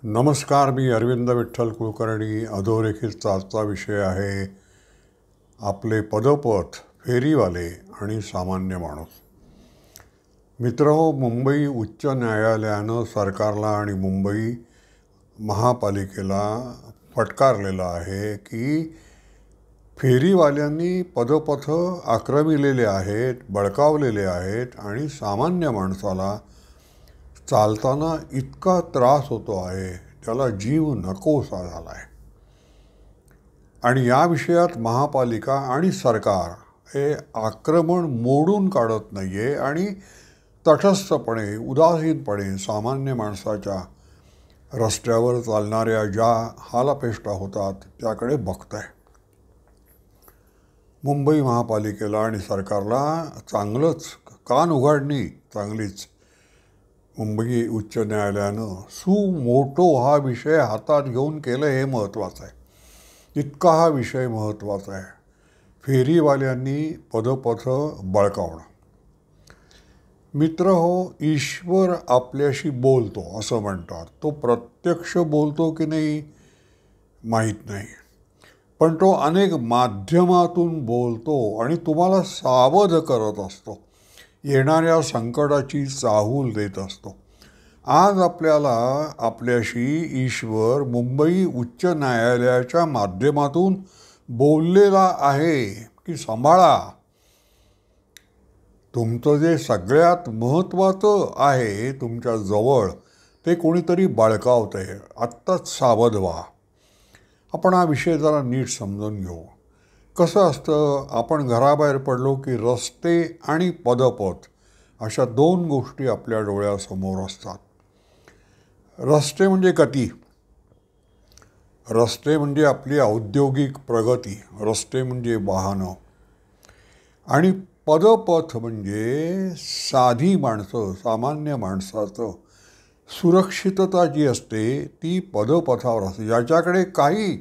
नमस्कार. मी अरविंद विठ्ठल कुलकर्णी. अधोरेखितचा आजचा विषय आहे आपले पदपथ, फेरीवाले आणि सामान्य माणूस. मित्रहो, मुंबई उच्च न्यायालयानं सरकारला आणि मुंबई महापालिकेला फटकारलेलं आहे की फेरीवाल्यांनी पदपथ आक्रमिलेले आहेत, बळकावलेले आहेत आणि सामान्य माणसाला चालताना इतका त्रास होतो आहे, त्याला जीव नकोसा झाला आहे. आणि या विषयात महापालिका आणि सरकार हे आक्रमण मोडून काढत नाही आहे आणि तटस्थपणे, उदासीनपणे सामान्य माणसाच्या रस्त्यावर चालणाऱ्या ज्या हालअपेष्टा होतात त्याकडे बघत आहे. मुंबई महापालिकेला आणि सरकारला चांगलंच कान उघडणी चांगलीच मुंबई उच्च न्यायालयानं सुमोटो हा विषय हातात घेऊन केलं हे महत्त्वाचं आहे. इतका हा विषय महत्त्वाचा आहे. फेरीवाल्यांनी पदपथ बळकावणं. मित्र हो, ईश्वर आपल्याशी बोलतो असं म्हणतात. तो प्रत्यक्ष बोलतो की नाही माहीत नाही, पण तो अनेक माध्यमातून बोलतो आणि तुम्हाला सावध करत असतो, येणाऱ्या संकटाची चाहूल देत असतो. आज आपल्याशी ईश्वर मुंबई उच्च न्यायालयाच्या माध्यमातून बोललेला आहे की सांभाळा, तुमचं जे सगळ्यात महत्त्वाचं आहे तुमच्या जवळ ते कोणीतरी बळकावत आहे, आत्ताच सावध व्हा. आपण हा विषय जरा नीट समजून घेऊ. कसं असतं, आपण घराबाहेर पडलो की रस्ते आणि पदपथ अशा दोन गोष्टी आपल्या डोळ्यासमोर असतात. रस्ते म्हणजे गती, रस्ते म्हणजे आपली औद्योगिक प्रगती, रस्ते म्हणजे वाहनं, आणि पदपथ म्हणजे साधी माणसं, सामान्य माणसाचं सुरक्षितता जी असते ती पदपथावर असते. ज्याच्याकडे काही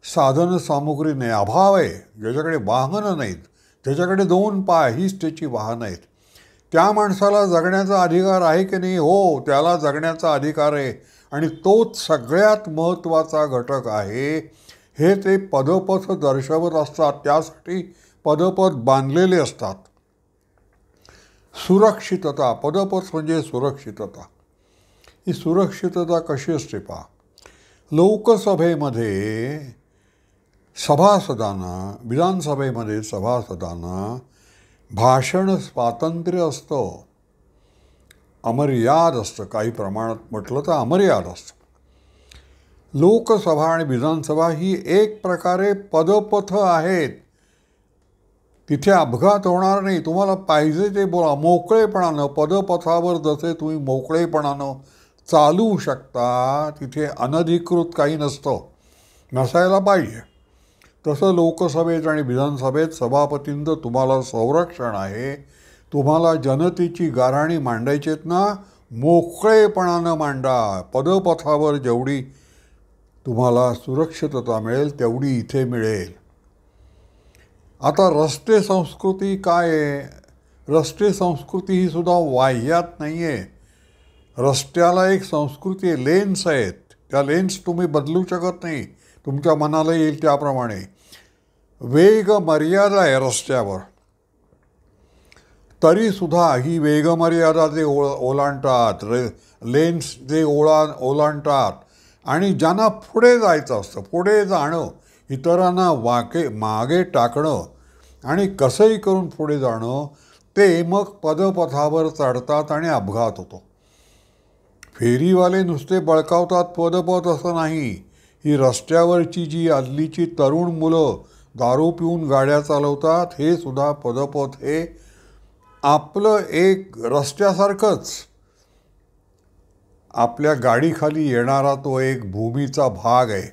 साधन सामुग्री नाही, अभाव आहे, ज्याच्याकडे वाहनं नाहीत, ज्याच्याकडे दोन पाय हीच त्याची वाहनं आहेत, त्या माणसाला जगण्याचा अधिकार आहे की नाही? हो, त्याला जगण्याचा अधिकार आहे आणि तोच सगळ्यात महत्त्वाचा घटक आहे हे ते पदपथ दर्शवत असतात. त्यासाठी पदपथ बांधलेले असतात. सुरक्षितता, पदपथ म्हणजे सुरक्षितता. ही सुरक्षितता कशी असते पहा. लोकसभेमध्ये सभासदांना, विधानसभेमध्ये सभासदांना भाषण स्वातंत्र्य असतं, अमर्याद असतं, काही प्रमाणात म्हटलं तर अमर्याद असतं. लोकसभा आणि विधानसभा ही एक प्रकारे पदपथ आहेत. तिथे अपघात होणार नाही, तुम्हाला पाहिजे ते बोला मोकळेपणानं. पदपथावर जसे तुम्ही मोकळेपणानं चालू शकता, तिथे अनधिकृत काही नसतं, नसायला पाहिजे. तसं लोकसभेत आणि विधानसभेत सभापतींचं तुम्हाला संरक्षण आहे. तुम्हाला जनतेची गाऱ्हाणी मांडायचेत ना, मोकळेपणानं मांडा. पदपथावर जेवढी तुम्हाला सुरक्षितता मिळेल तेवढी इथे मिळेल. आता रस्ते संस्कृती काय आहे? रस्ते संस्कृती ही सुद्धा वाह्यात नाही आहे. रस्त्याला एक संस्कृती आहे, लेन्स आहेत. त्या लेन्स तुम्ही बदलू शकत नाही, तुमच्या मनाला येईल त्याप्रमाणे. वेग मर्यादा आहे रस्त्यावर, तरीसुद्धा ही वेगमर्यादा जे ओलांडतात, लेन्स जे ओलांडतात आणि ज्यांना पुढे जायचं असतं, पुढे जाणं, इतरांना मागे टाकणं आणि कसंही करून पुढे जाणं, ते मग पदपथावर चढतात आणि अपघात होतो. फेरीवाले नुसते बळकावतात पदपथ असं नाही. ही रस्त्यावरची जी हल्लीची तरुण मुलं दारू पिऊन गाड्या चालवतात, हे सुद्धा पदपथ हे आपलं एक रस्त्यासारखंच, आपल्या गाडीखाली येणारा तो एक भूमीचा भाग आहे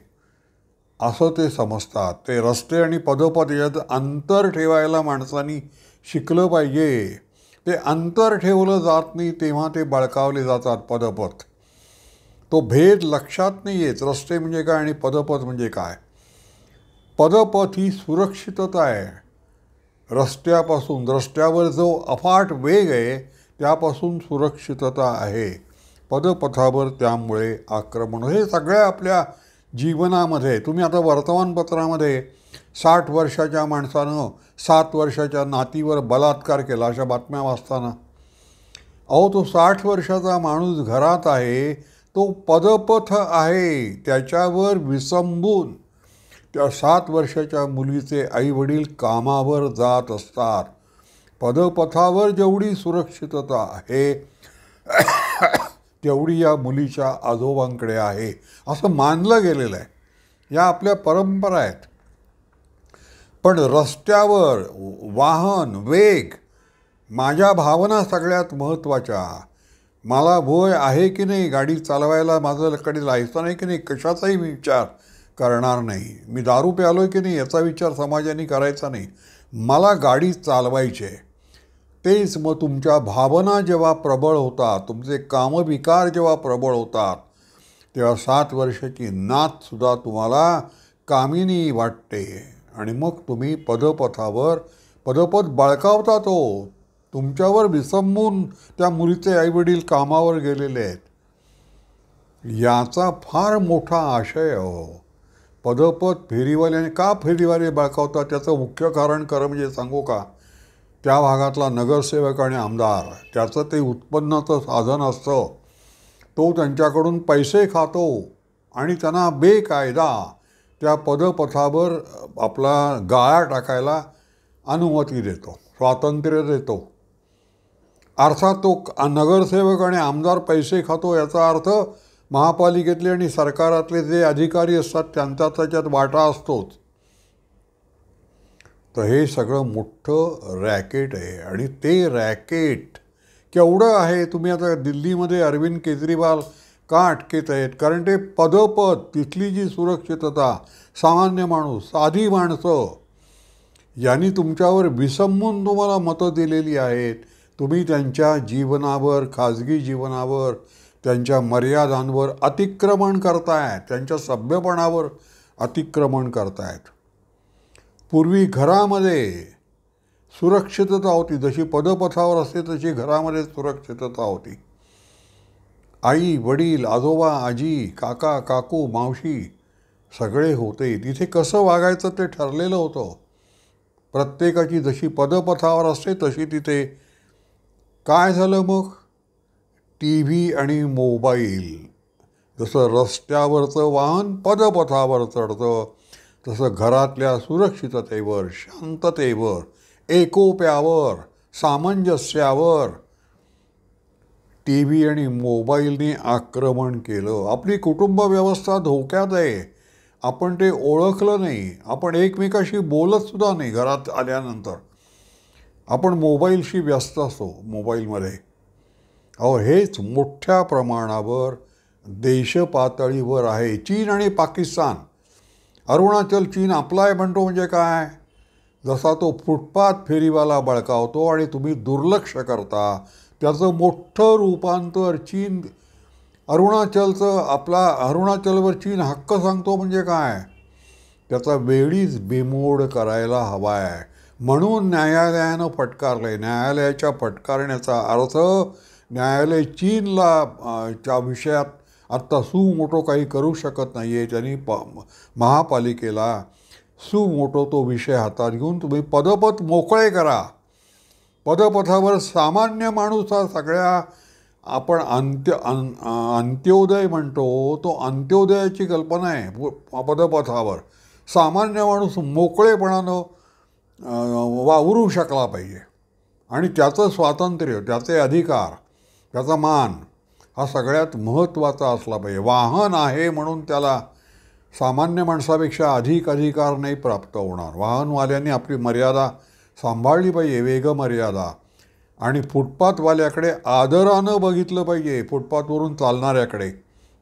असं ते समजतात. ते रस्ते आणि पदपथ यात अंतर ठेवायला माणसांनी शिकलं पाहिजे. ते अंतर ठेवलं जात नाही तेव्हा ते बळकावले जातात पदपथ. तो भेद लक्षात नाही येत. रस्ते म्हणजे काय आणि पदपथ म्हणजे काय? पदपथ ही सुरक्षितता आहे. रस्त्यावर जो अफाट वेग आहे त्यापासून सुरक्षितता आहे. पदपथावर त्यामुळे आक्रमण. हे सगळ्या आपल्या जीवनामध्ये तुम्ही आता वर्तमानपत्रामध्ये 60 वर्षाच्या माणसानं 7 वर्षाच्या नातीवर बलात्कार केला अशा बातम्या वाचताना, अहो तो 60 वर्षाचा माणूस घरात आहे, तो पदपथ आहे, त्याच्यावर विसंबून त्या 7 वर्षाच्या मुलीचे आईवडील कामावर जात असतात. पदपथावर जेवढी सुरक्षितता आहे तेवढी या मुलीच्या आजोबांकडे आहे असं मानलं गेलेलं आहे. या आपल्या परंपरा आहेत. पण रस्त्यावर वाहन, वेग, माझ्या भावना सगळ्यात महत्त्वाच्या. मला भय आहे की नाही गाडी चालवायला, माझ्याकडे लायसन आहे की नाही, कशाचाही विचार करणार नाही. मी दारू प्यालो आहे की नाही याचा विचार समाजाने करायचा नाही. मला गाडी चालवायची आहे. तेच मग तुमच्या भावना जेव्हा प्रबळ होतात, तुमचे कामविकार जेव्हा प्रबळ होतात, तेव्हा 7 वर्षाची नातसुद्धा तुम्हाला कामिनी वाटते आणि मग तुम्ही पदपथ बळकावता. तो तुमच्यावर विसंबून त्या मुलीचे आईवडील कामावर गेलेले आहेत. याचा फार मोठा आशय हो. पदपथ फेरीवाल्याने का फेरीवाले बळकावतात त्याचं मुख्य कारण खरं म्हणजे सांगू का, त्या भागातला नगरसेवक आणि आमदार, त्याचं ते उत्पन्नाचं साधन असतं. तो त्यांच्याकडून पैसे खातो आणि त्यांना बेकायदा त्या पदपथावर आपला गाळा टाकायला अनुमती देतो, स्वातंत्र्य देतो. अर्थात तो नगरसेवक आणि आमदार पैसे खातो याचा अर्थ महापालिकेतले आणि सरकारातले जे अधिकारी असतात त्यांचा त्याच्यात वाटा असतोच. तर हे सगळं मोठं रॅकेट आहे. आणि ते रॅकेट केवढं आहे, तुम्ही आता दिल्लीमध्ये अरविंद केजरीवाल का अटकेत आहेत, कारण ते पदपथ, तिथली जी सुरक्षितता, सामान्य माणूस, साधी माणसं यांनी तुमच्यावर विसंबून तुम्हाला मतं दिलेली आहेत. तुम्ही त्यांच्या जीवनावर, खाजगी जीवनावर, त्यांच्या मर्यादांवर अतिक्रमण करतायत, त्यांच्या सभ्यपणावर अतिक्रमण करतायत. पूर्वी घरामध्ये सुरक्षितता होती, जशी पदपथावर असते तशी घरामध्ये सुरक्षितता होती. आई, वडील, आजोबा, आजी, काका, काकू, मावशी सगळे होते. तिथे कसं वागायचं ते ठरलेलं होतं. प्रत्येकाची जशी पदपथावर असते तशी तिथे. काय झालं मग, TV आणि मोबाईल. जसं रस्त्यावरचं वाहन पदपथावर चढतं, तसं घरातल्या सुरक्षिततेवर, शांततेवर, एकोप्यावर, सामंजस्यावर TV आणि मोबाईलने आक्रमण केलं. आपली कुटुंब व्यवस्था धोक्यात आहे. आपण ते ओळखलं नाही. आपण एकमेकाशी बोलतसुद्धा नाही. घरात आल्यानंतर आपण मोबाईलशी व्यस्त असतो, मोबाईलमध्ये. अहो हेच मोठ्या प्रमाणावर देशपातळीवर आहे. चीन आणि पाकिस्तान. अरुणाचल चीन आपला आहे म्हणतो म्हणजे काय, जसा तो फुटपाथ फेरीवाला बळकावतो आणि तुम्ही दुर्लक्ष करता, त्याचं मोठं रूपांतर चीन, अरुणाचलवर चीन हक्क सांगतो म्हणजे काय, त्याचा वेळीच बेमोड करायला हवा आहे. म्हणून न्यायालयानं फटकारलं. न्यायालयाच्या फटकारण्याचा अर्थ न्यायालय चीनला च्या विषयात आत्ता सुमोटो काही करू शकत नाही आहे. त्यांनी महापालिकेला सुमोटो तो विषय हातात घेऊन तुम्ही पदपथ मोकळे करा. पदपथावर सामान्य माणूस हा सगळ्या आपण अंत्योदय म्हणतो, तो अंत्योदयाची कल्पना आहे. पदपथावर सामान्य माणूस मोकळेपणानं वावरू शकला पाहिजे आणि त्याचं स्वातंत्र्य, त्याचे अधिकार, त्याचा मान हा सगळ्यात महत्त्वाचा असला पाहिजे. वाहन आहे म्हणून त्याला सामान्य माणसापेक्षा अधिक अधिकार नाही प्राप्त होणार. वाहनवाल्यांनी आपली मर्यादा सांभाळली पाहिजे, वेगमर्यादा. आणि फुटपाथवाल्याकडे आदरानं बघितलं पाहिजे, फुटपाथवरून चालणाऱ्याकडे,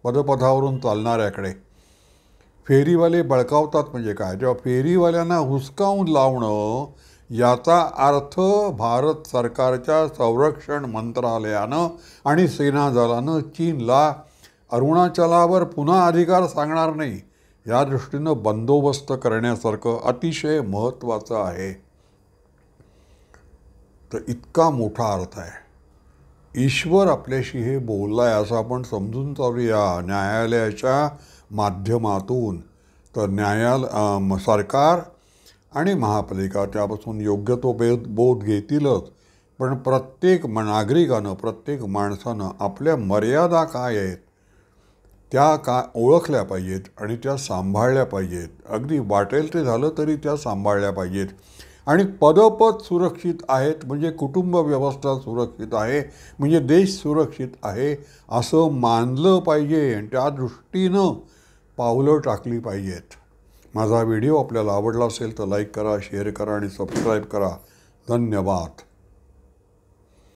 पदपथावरून चालणाऱ्याकडे. फेरीवाले बळकावतात म्हणजे काय, जेव्हा फेरीवाल्यांना हुसकावून लावणं, याचा अर्थ भारत सरकारच्या संरक्षण मंत्रालयानं आणि सेना दलानं चीनला अरुणाचलावर पुन्हा अधिकार सांगणार नाही या दृष्टीनं बंदोबस्त करण्यासारखं अतिशय महत्त्वाचं आहे. तर इतका मोठा अर्थ आहे. ईश्वर आपल्याशी हे बोललाय असं आपण समजून चालूया न्यायालयाच्या माध्यमातून. तर सरकार आणि महापालिका त्यापासून योग्य तो बोध घेतीलच, पण प्रत्येक नागरिकानं, प्रत्येक माणसानं आपल्या मर्यादा काय आहेत त्या ओळखल्या पाहिजेत आणि त्या सांभाळल्या पाहिजेत. अगदी वाटेल ते झालं तरी त्या सांभाळल्या पाहिजेत. आणि पदोपद सुरक्षित आहेत म्हणजे कुटुंब व्यवस्था सुरक्षित आहे, म्हणजे देश सुरक्षित आहे असं मानलं पाहिजे आणि त्या दृष्टीनं पावलं टाकली पाहिजेत. माझा व्हिडिओ आपल्याला आवडला असेल तर लाईक करा, शेअर करा आणि सबस्क्राईब करा. धन्यवाद.